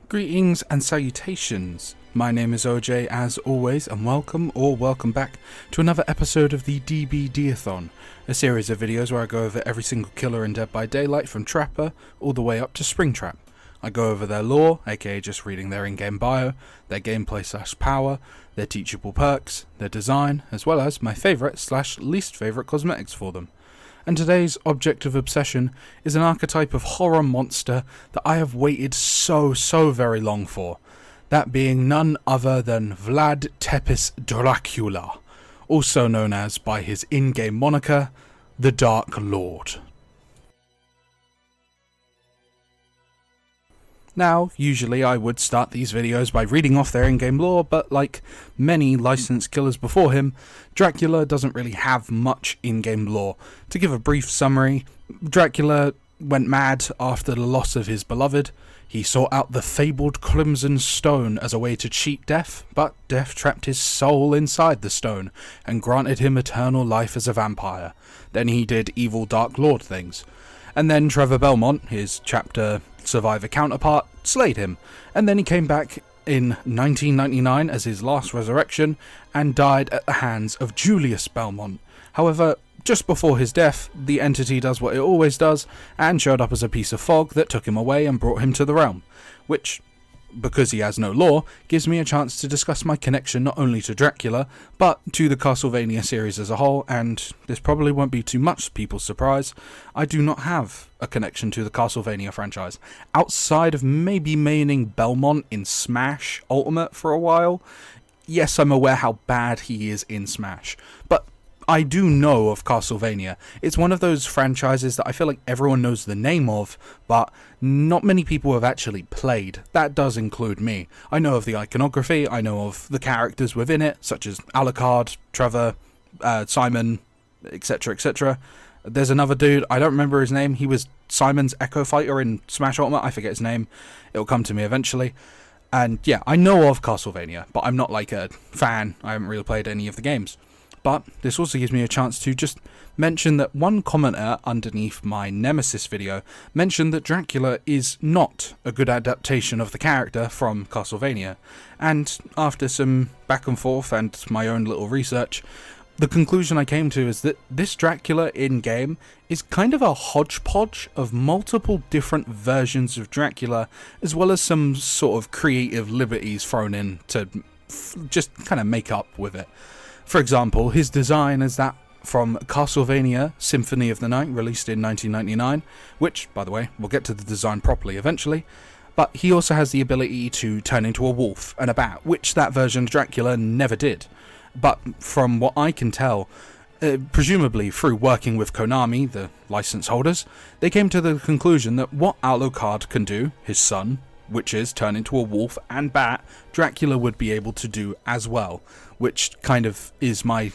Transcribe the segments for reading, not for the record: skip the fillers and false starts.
Greetings and salutations. My name is OJ as always, and welcome back to another episode of the DBDathon, a series of videos where I go over every single killer in Dead by Daylight from Trapper all the way up to Springtrap. I go over their lore, aka just reading their in-game bio, their gameplay / power, their teachable perks, their design, as well as my favourite / least favourite cosmetics for them. And today's object of obsession is an archetype of horror monster that I have waited so very long for. That being none other than Vlad Tepes Dracula, also known as by his in-game moniker, the Dark Lord. Now, usually I would start these videos by reading off their in-game lore, but like many licensed killers before him, Dracula doesn't really have much in-game lore. To give a brief summary, Dracula went mad after the loss of his beloved. He sought out the fabled Crimson Stone as a way to cheat death, but death trapped his soul inside the stone and granted him eternal life as a vampire. Then he did evil Dark Lord things. And then Trevor Belmont, his chapter survivor counterpart, slayed him, and then he came back in 1999 as his last resurrection and died at the hands of Julius Belmont. However, just before his death, the entity does what it always does and showed up as a piece of fog that took him away and brought him to the realm, which, because he has no lore, gives me a chance to discuss my connection not only to Dracula, but to the Castlevania series as a whole, and this probably won't be too much people's surprise. I do not have a connection to the Castlevania franchise, outside of maybe maining Belmont in Smash Ultimate for a while. Yes, I'm aware how bad he is in Smash, but I do know of Castlevania. It's one of those franchises that I feel like everyone knows the name of, but not many people have actually played. That does include me. I know of the iconography, I know of the characters within it, such as Alucard, Trevor, Simon, etc, etc. There's another dude, I don't remember his name, he was Simon's Echo Fighter in Smash Ultimate, I forget his name, it'll come to me eventually. And yeah, I know of Castlevania, but I'm not like a fan, I haven't really played any of the games. But this also gives me a chance to just mention that one commenter underneath my Nemesis video mentioned that Dracula is not a good adaptation of the character from Castlevania. And after some back and forth and my own little research, the conclusion I came to is that this Dracula in-game is kind of a hodgepodge of multiple different versions of Dracula, as well as some sort of creative liberties thrown in to just kind of make up with it. For example, his design is that from Castlevania Symphony of the Night, released in 1999, which, by the way, we'll get to the design properly eventually, but he also has the ability to turn into a wolf and a bat, which that version of Dracula never did. But from what I can tell, presumably through working with Konami, the license holders, they came to the conclusion that what Alucard can do, his son, which is turn into a wolf and bat, Dracula would be able to do as well, which kind of is my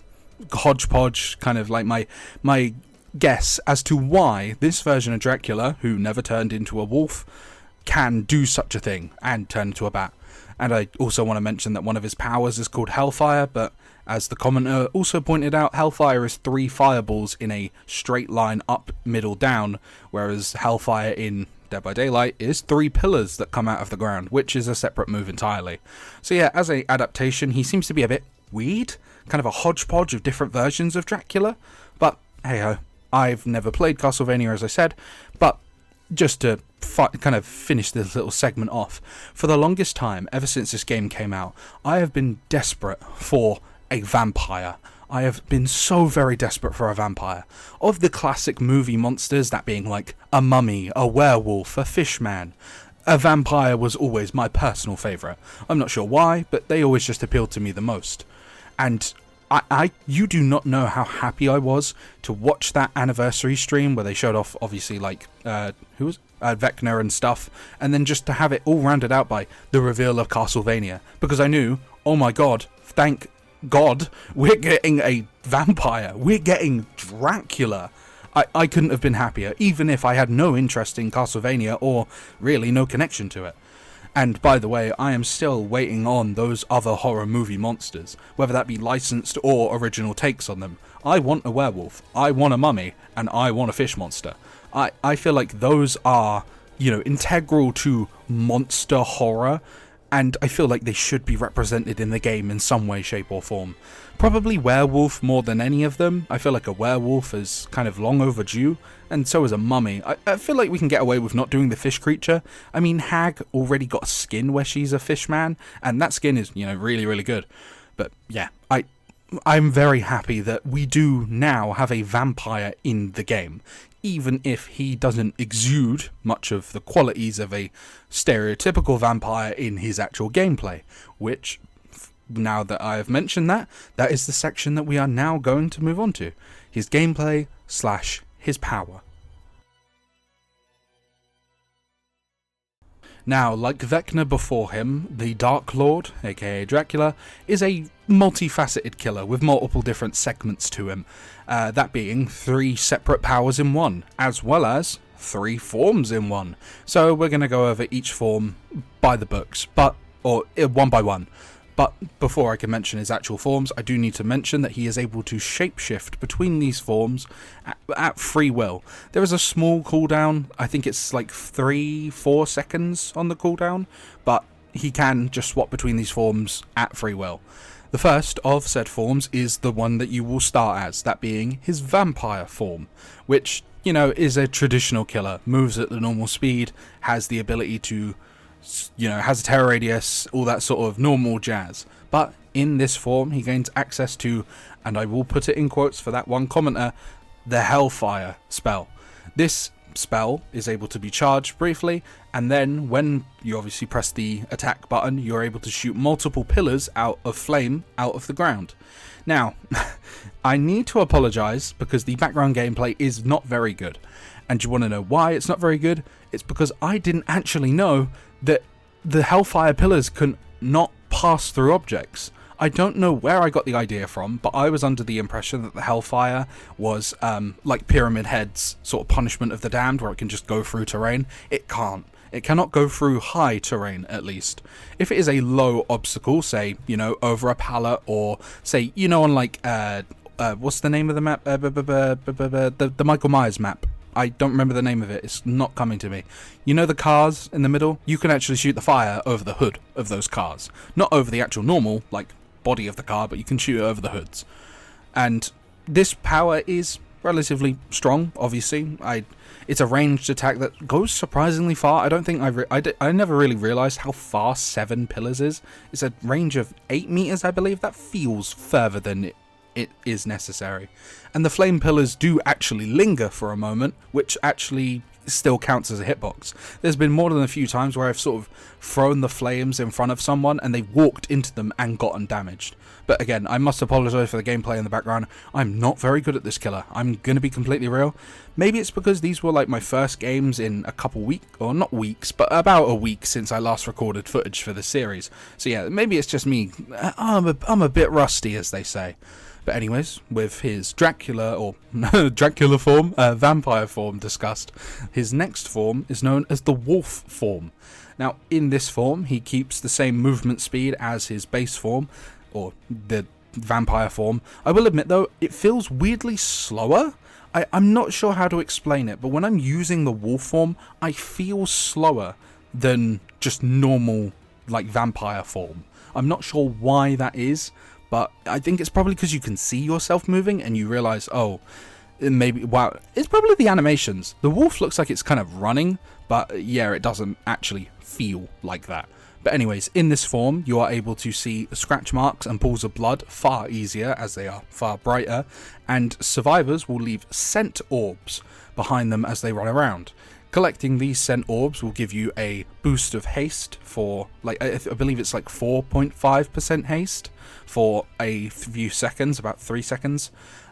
hodgepodge, kind of like my guess as to why this version of Dracula, who never turned into a wolf, can do such a thing and turn into a bat. And I also want to mention that one of his powers is called Hellfire, but as the commenter also pointed out, Hellfire is 3 fireballs in a straight line up, middle, down, whereas Hellfire in Dead by Daylight is 3 pillars that come out of the ground, which is a separate move entirely. So yeah, as an adaptation, he seems to be a bit weird, kind of a hodgepodge of different versions of Dracula, but hey ho, I've never played Castlevania as I said, but just to kind of finish this little segment off, for the longest time, ever since this game came out, I have been desperate for a vampire. I have been so very desperate for a vampire. Of the classic movie monsters, that being like a mummy, a werewolf, a fishman, a vampire was always my personal favourite. I'm not sure why, but they always just appealed to me the most. And you do not know how happy I was to watch that anniversary stream where they showed off, obviously, like, who was Vecna and stuff, and then just to have it all rounded out by the reveal of Castlevania, because I knew, oh my god, thank God, we're getting a vampire, we're getting Dracula. I couldn't have been happier, even if I had no interest in Castlevania or really no connection to it. And by the way, I am still waiting on those other horror movie monsters, whether that be licensed or original takes on them. I want a werewolf, I want a mummy, and I want a fish monster. I feel like those are integral to monster horror, and I feel like they should be represented in the game in some way, shape or form. Probably werewolf more than any of them. I feel like a werewolf is kind of long overdue, and so is a mummy. I feel like we can get away with not doing the fish creature. I mean, Hag already got a skin where she's a fish man, and that skin is, really, really good. But yeah, I'm very happy that we do now have a vampire in the game, even if he doesn't exude much of the qualities of a stereotypical vampire in his actual gameplay, which, now that I have mentioned that is the section that we are now going to move on to. His gameplay / his power. Now, like Vecna before him, the Dark Lord, aka Dracula, is a multifaceted killer with multiple different segments to him, that being 3 separate powers in one, as well as 3 forms in one. So we're going to go over each form by the books, or one by one. But before I can mention his actual forms, I do need to mention that he is able to shapeshift between these forms at free will. There is a small cooldown, I think it's like 3-4 seconds on the cooldown, but he can just swap between these forms at free will. The first of said forms is the one that you will start as, that being his vampire form, which, is a traditional killer, moves at the normal speed, has the ability to has a terror radius, all that sort of normal jazz. But in this form, he gains access to, and I will put it in quotes for that one commenter, the Hellfire spell. This spell is able to be charged briefly, and then when you obviously press the attack button, you're able to shoot multiple pillars out of flame out of the ground. Now, I need to apologize because the background gameplay is not very good. And you want to know why it's not very good? It's because I didn't actually know that the Hellfire pillars can not pass through objects. I don't know where I got the idea from, but I was under the impression that the Hellfire was like Pyramid Head's sort of Punishment of the Damned, where it can just go through terrain. It can't. It cannot go through high terrain, at least. If it is a low obstacle, say, over a pallet, or say, on like, what's the name of the map? The Michael Myers map. I don't remember the name of it. It's not coming to me. The cars in the middle? You can actually shoot the fire over the hood of those cars. Not over the actual normal, body of the car, but you can shoot it over the hoods. And this power is relatively strong, obviously. It's a ranged attack that goes surprisingly far. I don't think I never really realised how far 7 pillars is. It's a range of 8 meters, I believe. That feels further than it is necessary. And the flame pillars do actually linger for a moment, which actually still counts as a hitbox. There's been more than a few times where I've sort of thrown the flames in front of someone and they've walked into them and gotten damaged. But again, I must apologise for the gameplay in the background. I'm not very good at this killer. I'm going to be completely real. Maybe it's because these were like my first games in a couple weeks, or not weeks, but about a week since I last recorded footage for the series. So yeah, maybe it's just me. I'm a bit rusty, as they say. But anyways, with his Dracula, or Dracula form, vampire form discussed, his next form is known as the wolf form. Now, in this form, he keeps the same movement speed as his base form, or the vampire form. I will admit, though, it feels weirdly slower. I'm not sure how to explain it, but when I'm using the wolf form, I feel slower than just normal, vampire form. I'm not sure why that is. But I think it's probably because you can see yourself moving and you realise, wow, it's probably the animations. The wolf looks like it's kind of running, but yeah, it doesn't actually feel like that. But anyways, in this form, you are able to see scratch marks and pools of blood far easier as they are far brighter, and survivors will leave scent orbs behind them as they run around. Collecting these scent orbs will give you a boost of haste for, I believe it's 4.5% haste for a few seconds, about 3 seconds.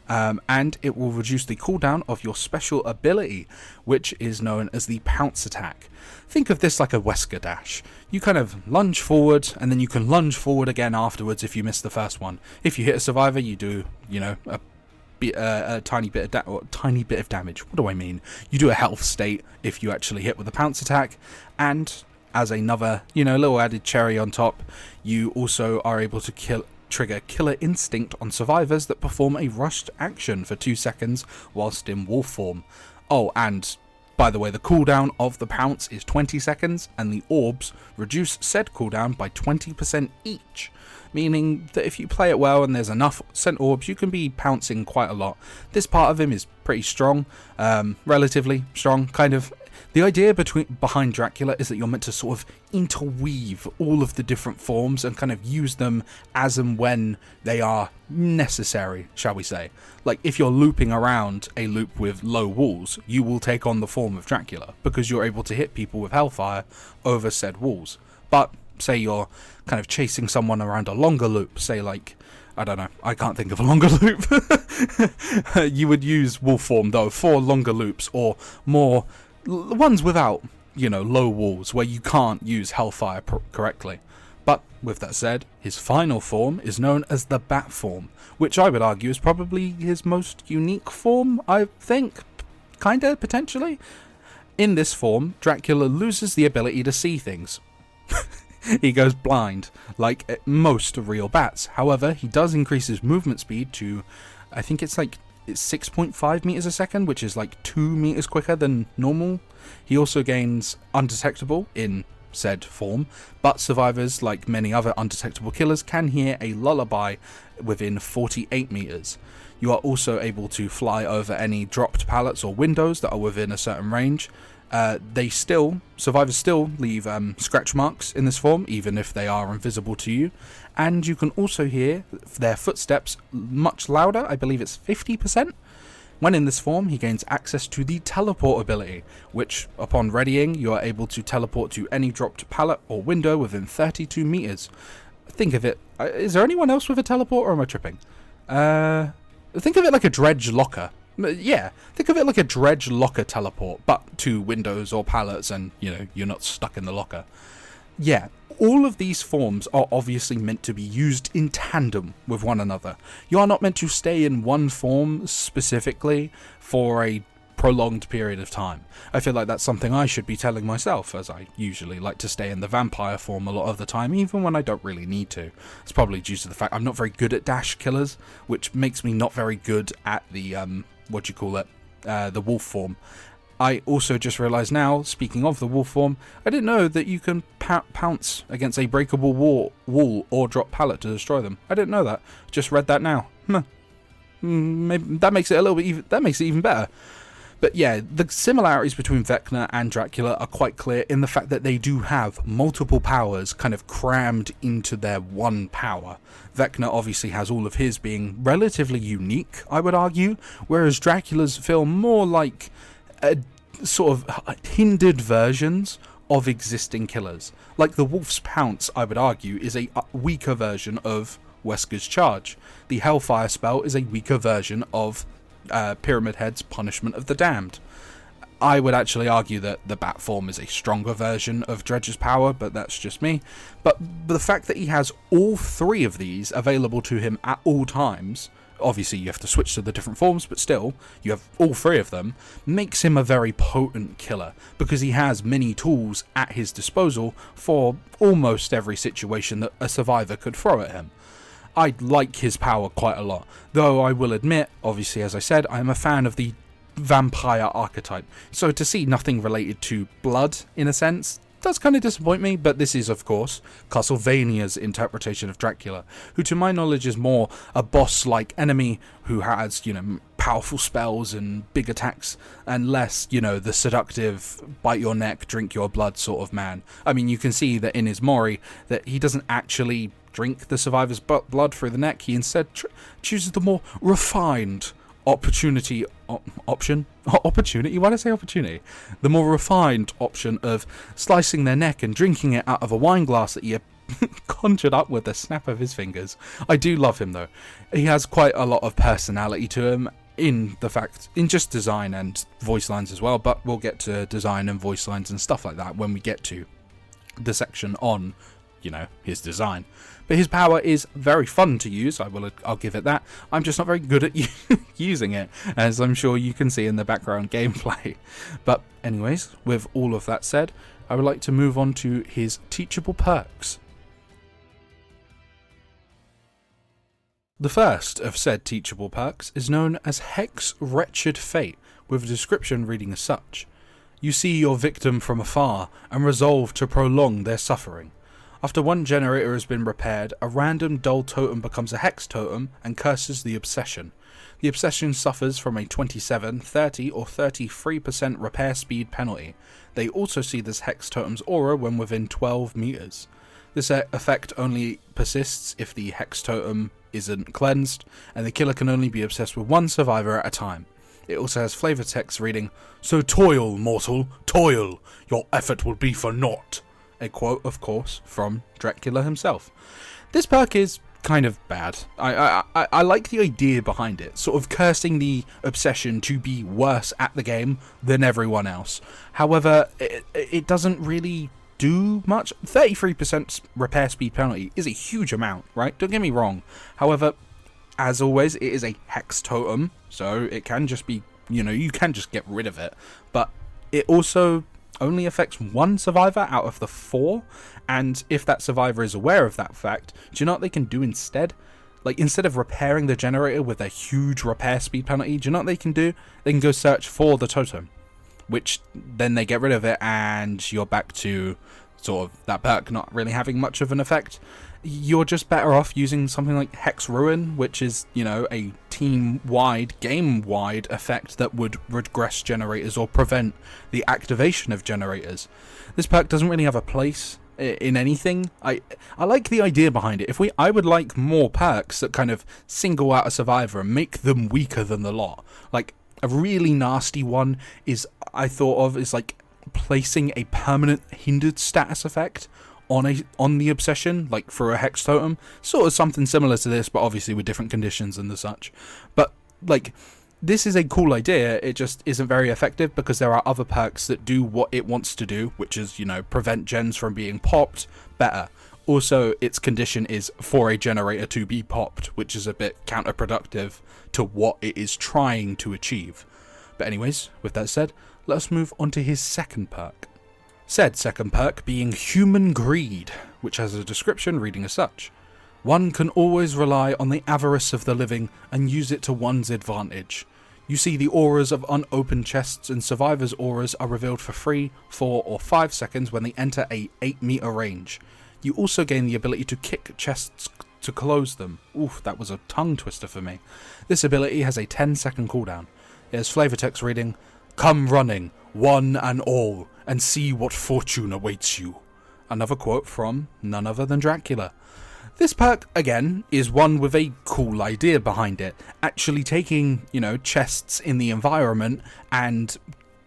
And it will reduce the cooldown of your special ability, which is known as the pounce attack. Think of this like a Wesker dash. You kind of lunge forward, and then you can lunge forward again afterwards if you miss the first one. If you hit a survivor, you do, a tiny bit of damage. What do I mean? You do a health state if you actually hit with a pounce attack, and as another, little added cherry on top, you also are able to trigger Killer Instinct on survivors that perform a rushed action for 2 seconds whilst in wolf form. Oh, and By the way, the cooldown of the pounce is 20 seconds, and the orbs reduce said cooldown by 20% each, meaning that if you play it well and there's enough scent orbs, you can be pouncing quite a lot. This part of him is pretty strong, relatively strong, kind of. The idea behind Dracula is that you're meant to sort of interweave all of the different forms and kind of use them as and when they are necessary, shall we say. Like, if you're looping around a loop with low walls, you will take on the form of Dracula, because you're able to hit people with hellfire over said walls. But, say you're kind of chasing someone around a longer loop, say like, I don't know, I can't think of a longer loop. You would use wolf form, though, for longer loops, or more ones without, low walls where you can't use hellfire correctly. But with that said, his final form is known as the bat form, which I would argue is probably his most unique form, I think, kinda, potentially. In this form, Dracula loses the ability to see things. He goes blind, like most real bats. However, he does increase his movement speed to, I think it's 6.5 meters a second, which is like 2 meters quicker than normal. He also gains undetectable in said form, but survivors, like many other undetectable killers, can hear a lullaby within 48 meters. You are also able to fly over any dropped pallets or windows that are within a certain range. Survivors still leave scratch marks in this form, even if they are invisible to you. And you can also hear their footsteps much louder. I believe it's 50%. When in this form, he gains access to the teleport ability, which, upon readying, you are able to teleport to any dropped pallet or window within 32 meters. Think of it, is there anyone else with a teleport, or am I tripping? Think of it like a dredge locker. Yeah, think of it like a dredge locker teleport, but to windows or pallets, and, you're not stuck in the locker. Yeah, all of these forms are obviously meant to be used in tandem with one another. You are not meant to stay in one form specifically for a prolonged period of time. I feel like that's something I should be telling myself, as I usually like to stay in the vampire form a lot of the time, even when I don't really need to. It's probably due to the fact I'm not very good at dash killers, which makes me not very good at the, the wolf form. I also just realised now, speaking of the wolf form, I didn't know that you can pounce against a breakable wall or drop pallet to destroy them. I didn't know that. Just read that now. Maybe that makes it a little bit that makes it even better. But yeah, the similarities between Vecna and Dracula are quite clear in the fact that they do have multiple powers kind of crammed into their one power. Vecna obviously has all of his being relatively unique, I would argue, whereas Dracula's feel more like sort of hindered versions of existing killers. Like the Wolf's Pounce, I would argue, is a weaker version of Wesker's Charge. The Hellfire spell is a weaker version of Pyramid Head's Punishment of the Damned. I would actually argue that the Bat form is a stronger version of Dredge's power, but that's just me. But the fact that he has all three of these available to him at all times, obviously you have to switch to the different forms, but still, you have all three of them, makes him a very potent killer, because he has many tools at his disposal for almost every situation that a survivor could throw at him. I like his power quite a lot, though I will admit, obviously as I said, I am a fan of the vampire archetype, so to see nothing related to blood, in a sense, does kind of disappoint me, but this is, of course, Castlevania's interpretation of Dracula, who to my knowledge is more a boss-like enemy who has, powerful spells and big attacks, and less, the seductive, bite your neck, drink your blood sort of man. I mean, you can see that in his Mori, that he doesn't actually drink the survivor's blood through the neck, he instead chooses the more refined opportunity, why did I say opportunity? The more refined option of slicing their neck and drinking it out of a wine glass that you conjured up with the snap of his fingers. I do love him though. He has quite a lot of personality to him in just design and voice lines as well, but we'll get to design and voice lines and stuff like that when we get to the section on, his design. But his power is very fun to use, I'll give it that. I'm just not very good at using it, as I'm sure you can see in the background gameplay. But anyways, with all of that said, I would like to move on to his teachable perks. The first of said teachable perks is known as Hex Wretched Fate, with a description reading as such. You see your victim from afar and resolve to prolong their suffering. After one generator has been repaired, a random dull totem becomes a hex totem and curses the obsession. The obsession suffers from a 27, 30 or 33% repair speed penalty. They also see this hex totem's aura when within 12 meters. This effect only persists if the hex totem isn't cleansed, and the killer can only be obsessed with one survivor at a time. It also has flavor text reading, "So toil, mortal, toil, your effort will be for naught." A quote, of course, from Dracula himself. This perk is kind of bad. I like the idea behind it, sort of cursing the obsession to be worse at the game than everyone else. However, it doesn't really do much. 33% repair speed penalty is a huge amount, right? Don't get me wrong. However, as always, it is a hex totem, so it can just be, you can just get rid of it. But it also only affects one survivor out of the 4, and if that survivor is aware of that fact, do you know what they can do instead? Like, instead of repairing the generator with a huge repair speed penalty, do you know what they can do? They can go search for the totem, which then they get rid of it, and you're back to sort of that perk not really having much of an effect. You're just better off using something like Hex Ruin, which is, a team-wide, game-wide effect that would regress generators or prevent the activation of generators. This perk doesn't really have a place in anything. I like the idea behind it. I would like more perks that kind of single out a survivor and make them weaker than the lot. Like, a really nasty one I thought of is like placing a permanent hindered status effect on the obsession, like for a hex totem, sort of something similar to this, but obviously with different conditions and the such. But like, this is a cool idea, it just isn't very effective because there are other perks that do what it wants to do, which is, prevent gens from being popped better. Also, its condition is for a generator to be popped, which is a bit counterproductive to what it is trying to achieve. But anyways, with that said, let us move on to his second perk. Said second perk being Human Greed, which has a description reading as such. One can always rely on the avarice of the living and use it to one's advantage. You see the auras of unopened chests, and survivors' auras are revealed for 3, 4 or 5 seconds when they enter a 8-meter range. You also gain the ability to kick chests to close them. Oof, that was a tongue twister for me. This ability has a 10-second cooldown. It has flavor text reading, "Come running, one and all, and see what fortune awaits you." Another quote from none other than Dracula. This perk, again, is one with a cool idea behind it. Actually taking, chests in the environment and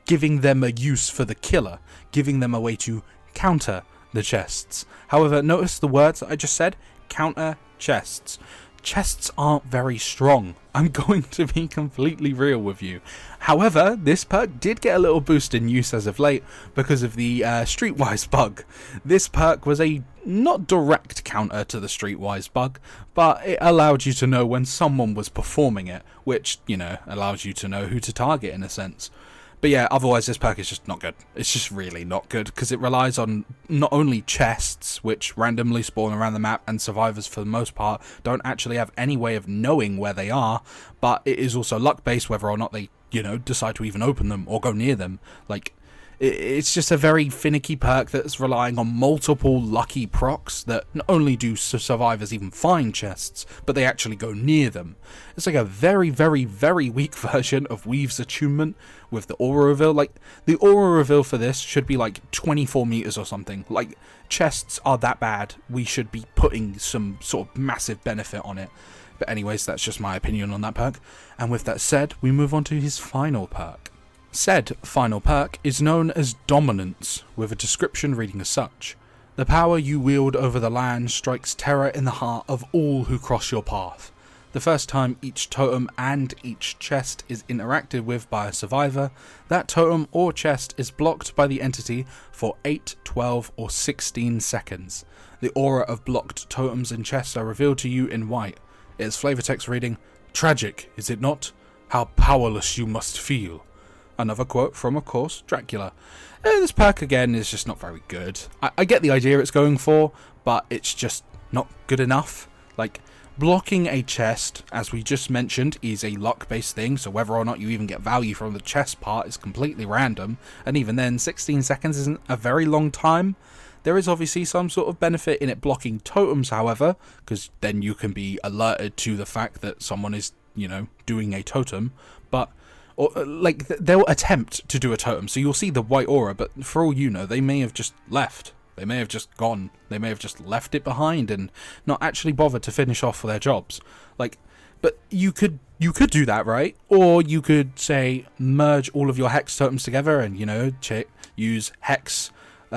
giving them a use for the killer. Giving them a way to counter the chests. However, notice the words I just said. Counter chests. Chests aren't very strong. I'm going to be completely real with you. However, this perk did get a little boost in use as of late because of the Streetwise bug. This perk was a not direct counter to the Streetwise bug, but it allowed you to know when someone was performing it, which, allows you to know who to target in a sense. But yeah, otherwise this perk is just not good. It's just really not good, because it relies on not only chests, which randomly spawn around the map, and survivors for the most part don't actually have any way of knowing where they are, but it is also luck-based whether or not they, decide to even open them or go near them. Like, it's just a very finicky perk that's relying on multiple lucky procs that not only do survivors even find chests, but they actually go near them. It's like a very, very, very weak version of Weave's attunement with the aura reveal. Like, the aura reveal for this should be like 24 meters or something. Like, chests are that bad. We should be putting some sort of massive benefit on it. But anyways, that's just my opinion on that perk. And with that said, we move on to his final perk. Said final perk is known as Dominance, with a description reading as such. The power you wield over the land strikes terror in the heart of all who cross your path. The first time each totem and each chest is interacted with by a survivor, that totem or chest is blocked by the entity for 8, 12 or 16 seconds. The aura of blocked totems and chests are revealed to you in white. It has flavor text reading, "Tragic, is it not? How powerless you must feel." Another quote from, of course, Dracula. This perk, again, is just not very good. I get the idea it's going for, but it's just not good enough. Like, Blocking a chest, as we just mentioned, is a luck-based thing, so whether or not you even get value from the chest part is completely random, and even then, 16 seconds isn't a very long time. There is obviously some sort of benefit in it blocking totems, however, because then you can be alerted to the fact that someone is, doing a totem, but they'll attempt to do a totem, so you'll see the white aura, but for all you know, they may have just left. They may have just gone. They may have just left it behind and not actually bothered to finish off their jobs. But you could do that, right? Or you could say merge all of your hex totems together and use hex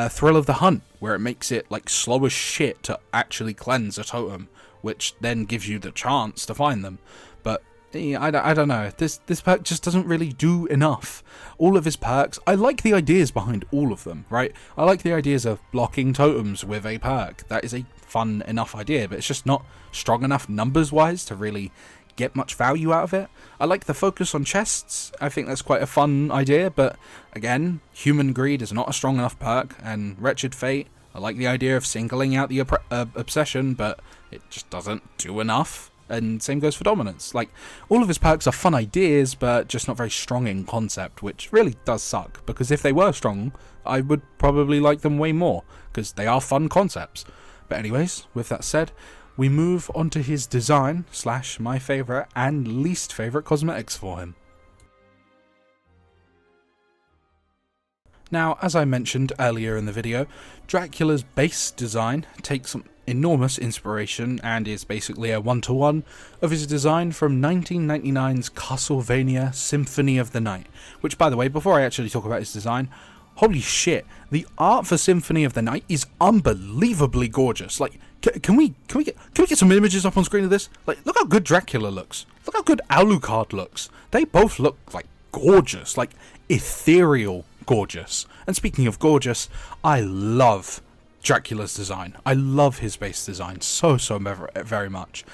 Thrill of the Hunt, where it makes it slow as shit to actually cleanse a totem, which then gives you the chance to find them. But I don't know. This perk just doesn't really do enough. All of his perks, I like the ideas behind all of them, right? I like the ideas of blocking totems with a perk. That is a fun enough idea, but it's just not strong enough numbers-wise to really get much value out of it. I like the focus on chests. I think that's quite a fun idea, but again, Human Greed is not a strong enough perk, and Wretched Fate, I like the idea of singling out the obsession, but it just doesn't do enough. And same goes for Dominance. All of his perks are fun ideas, but just not very strong in concept, which really does suck, because if they were strong, I would probably like them way more, because they are fun concepts. But anyways, with that said, we move on to his design / my favourite and least favourite cosmetics for him. Now, as I mentioned earlier in the video, Dracula's base design takes some enormous inspiration and is basically a one-to-one of his design from 1999's Castlevania Symphony of the Night, which, by the way, before I actually talk about his design, holy shit, the art for Symphony of the Night is unbelievably gorgeous. Can we get some images up on screen of this? Look how good Dracula looks. Look how good Alucard looks. They both look gorgeous, ethereal gorgeous. And speaking of gorgeous, I love Dracula's design. I love his base design so very much.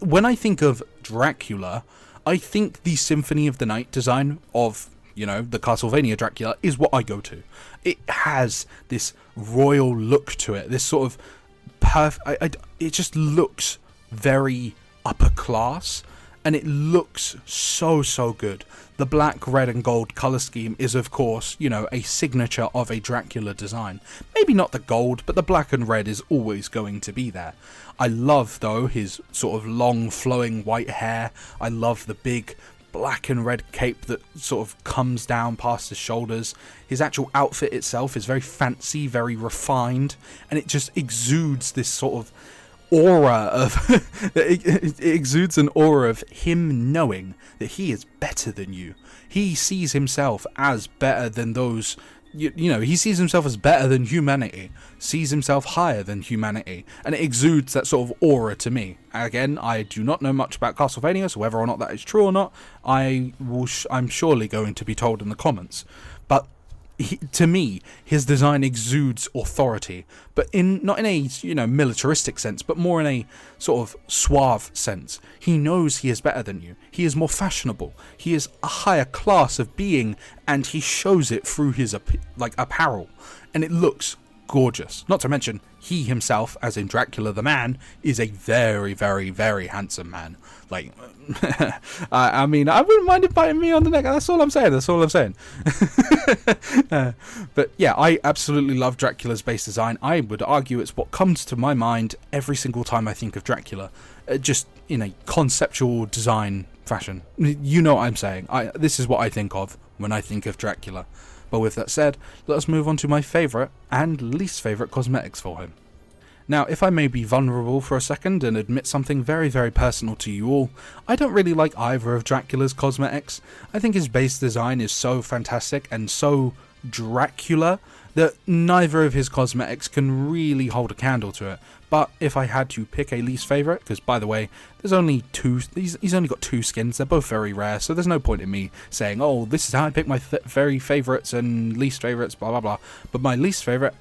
When I think of Dracula, I think the Symphony of the Night design of, the Castlevania Dracula is what I go to. It has this royal look to it, this sort of it just looks very upper class, and it looks so good. The black, red and gold colour scheme is, of course, a signature of a Dracula design. Maybe not the gold, but the black and red is always going to be there. I love, though, his sort of long flowing white hair. I love the big black and red cape that sort of comes down past his shoulders. His actual outfit itself is very fancy, very refined, and it just exudes this sort of aura of it exudes an aura of him knowing that he is better than you. He sees himself as better than those, he sees himself as better than humanity, sees himself higher than humanity, and it exudes that sort of aura to me. Again, I do not know much about Castlevania, so whether or not that is true or not, I'm surely going to be told in the comments. But to me, his design exudes authority, but not in a militaristic sense, but more in a sort of suave sense. He knows he is better than you. He is more fashionable. He is a higher class of being, and he shows it through his apparel, and it looks gorgeous. Not to mention, he himself, as in Dracula the man, is a very handsome man. I mean, I wouldn't mind him biting me on the neck. That's all I'm saying. But yeah, I absolutely love Dracula's base design. I would argue it's what comes to my mind every single time I think of Dracula, just in a conceptual design fashion. You know what I'm saying. This is what I think of when I think of Dracula. But with that said, let us move on to my favourite and least favourite cosmetics for him. Now, if I may be vulnerable for a second and admit something very personal to you all, I don't really like either of Dracula's cosmetics. I think his base design is so fantastic and so Dracula that neither of his cosmetics can really hold a candle to it. But if I had to pick a least favourite, because by the way, there's only two, he's only got 2 skins, they're both very rare, so there's no point in me saying, oh, this is how I pick my very favourites and least favourites, blah blah blah. But my least favourite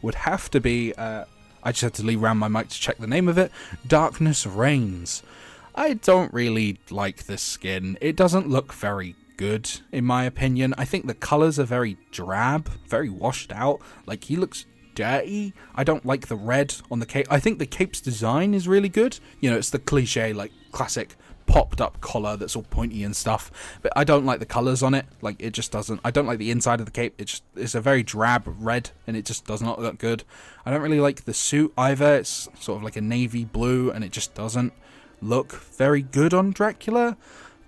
would have to be, I just had to leave around my mic to check the name of it, Darkness Reigns. I don't really like this skin. It doesn't look very good, in my opinion. I think the colours are very drab, very washed out. He looks dirty. I don't like the red on the cape. I think the cape's design is really good. You know, it's the cliche, like, classic popped up collar that's all pointy and stuff, but I don't like the colors on it. Like, it just doesn't. I don't like the inside of the cape. It's a very drab red, and it just does not look good. I don't really like the suit either. It's sort of like a navy blue, and it just doesn't look very good on Dracula.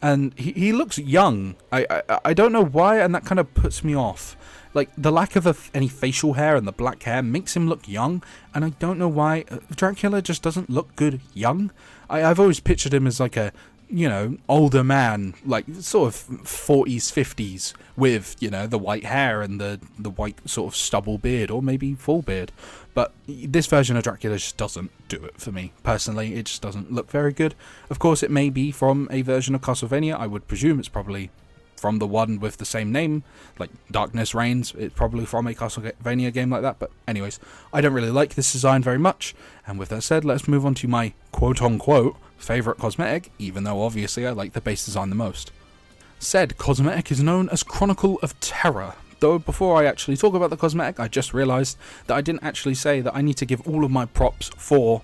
And he looks young. I don't know why, and that kind of puts me off. Like, the lack of any facial hair and the black hair makes him look young, and I don't know why. Dracula just doesn't look good young. I've always pictured him as like a, you know, older man, like sort of 40s, 50s, with, you know, the white hair and the white sort of stubble beard, or maybe full beard. But this version of Dracula just doesn't do it for me, personally. It just doesn't look very good. Of course, it may be from a version of Castlevania. I would presume it's probably from the one with the same name, like Darkness Reigns. It's probably from a Castlevania game like that. But anyways, I don't really like this design very much. And with that said, let's move on to my quote-unquote favourite cosmetic, even though obviously I like the base design the most. Said cosmetic is known as Chronicle of Terror. Though before I actually talk about the cosmetic, I just realised that I didn't actually say that I need to give all of my props for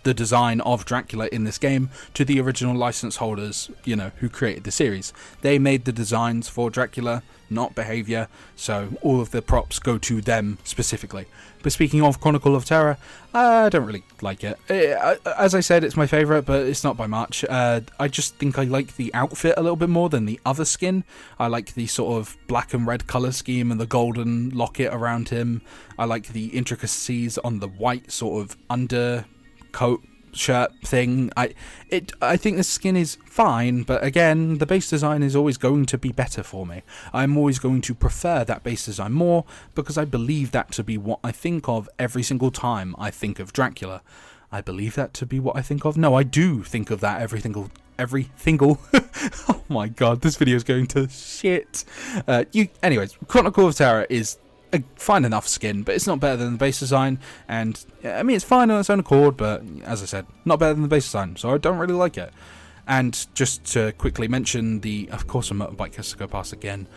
the design of Dracula in this game to the original license holders, you know, who created the series. They made the designs for Dracula, not behaviour, so all of the props go to them specifically. But speaking of Chronicle of Terror, I don't really like it. As I said, it's my favourite, but it's not by much. I just think I like the outfit a little bit more than the other skin. I like the sort of black and red colour scheme and the golden locket around him. I like the intricacies on the white sort of undercoat shirt thing. I think the skin is fine, but again, the base design is always going to be better for me. I'm always going to prefer that base design more, because I believe that to be what I think of every single time I think of Dracula. I believe that to be what I think of. No, I do think of that every single oh my god, this video is going to shit. Anyways, Chronicle of Terror is a fine enough skin, but it's not better than the base design, and I mean, it's fine on its own accord, but as I said, not better than the base design, so I don't really like it. And just to quickly mention of course a motorbike has to go past again,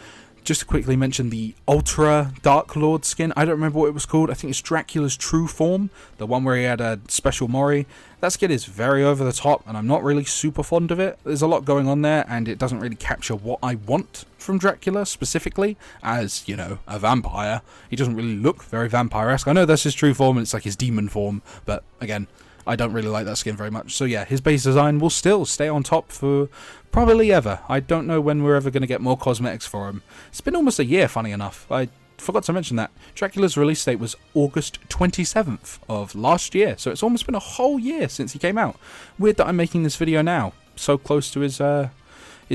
just to quickly mention the Ultra Dark Lord skin. I don't remember what it was called. I think it's Dracula's True Form, the one where he had a special Mori. That skin is very over the top, and I'm not really super fond of it. There's a lot going on there, and it doesn't really capture what I want from Dracula specifically, as, you know, a vampire. He doesn't really look very vampire-esque. I know that's his true form, and it's like his demon form, but again, I don't really like that skin very much. So yeah, his base design will still stay on top for probably ever. I don't know when we're ever going to get more cosmetics for him. It's been almost a year, funny enough. I forgot to mention that. Dracula's release date was August 27th of last year, so it's almost been a whole year since he came out. Weird that I'm making this video now, so close to his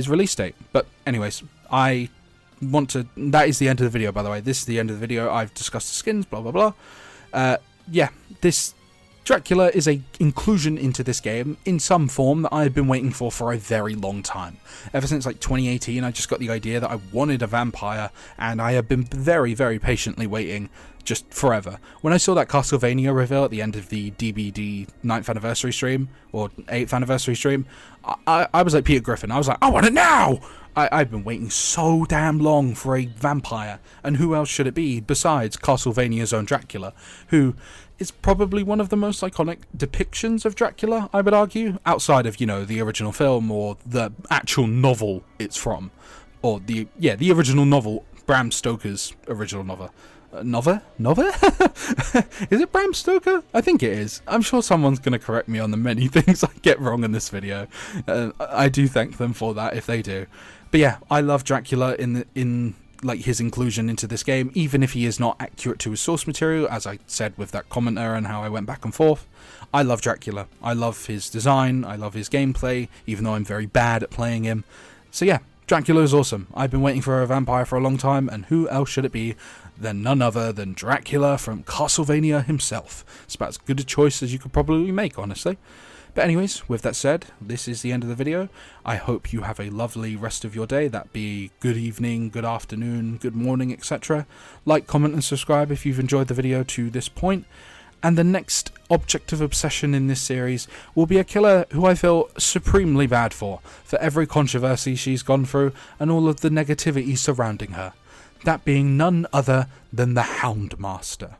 release date. But anyways, that is the end of the video, by the way. This is the end of the video. I've discussed the skins, blah blah blah. Yeah, this Dracula is a inclusion into this game in some form that I've been waiting for a very long time. Ever since like 2018, I just got the idea that I wanted a vampire, and I have been very, very patiently waiting just forever. When I saw that Castlevania reveal at the end of the DBD 9th anniversary stream, or 8th anniversary stream, I was like Peter Griffin. I was like, I want it now! I've been waiting so damn long for a vampire, and who else should it be besides Castlevania's own Dracula, who is probably one of the most iconic depictions of Dracula, I would argue, outside of, you know, the original film or the actual novel it's from, or the original novel, Bram Stoker's original novel. Is it Bram Stoker? I think it is. I'm sure someone's going to correct me on the many things I get wrong in this video. I do thank them for that if they do. But yeah, I love Dracula in like his inclusion into this game, even if he is not accurate to his source material, as I said with that commenter and how I went back and forth. I love Dracula. I love his design. I love his gameplay, even though I'm very bad at playing him. So yeah, Dracula is awesome. I've been waiting for a vampire for a long time, and who else should it be than none other than Dracula from Castlevania himself. It's about as good a choice as you could probably make, honestly. But anyways, with that said, this is the end of the video. I hope you have a lovely rest of your day. That be good evening, good afternoon, good morning, etc. Like, comment, and subscribe if you've enjoyed the video to this point. And the next object of obsession in this series will be a killer who I feel supremely bad for every controversy she's gone through and all of the negativity surrounding her. That being none other than the Houndmaster.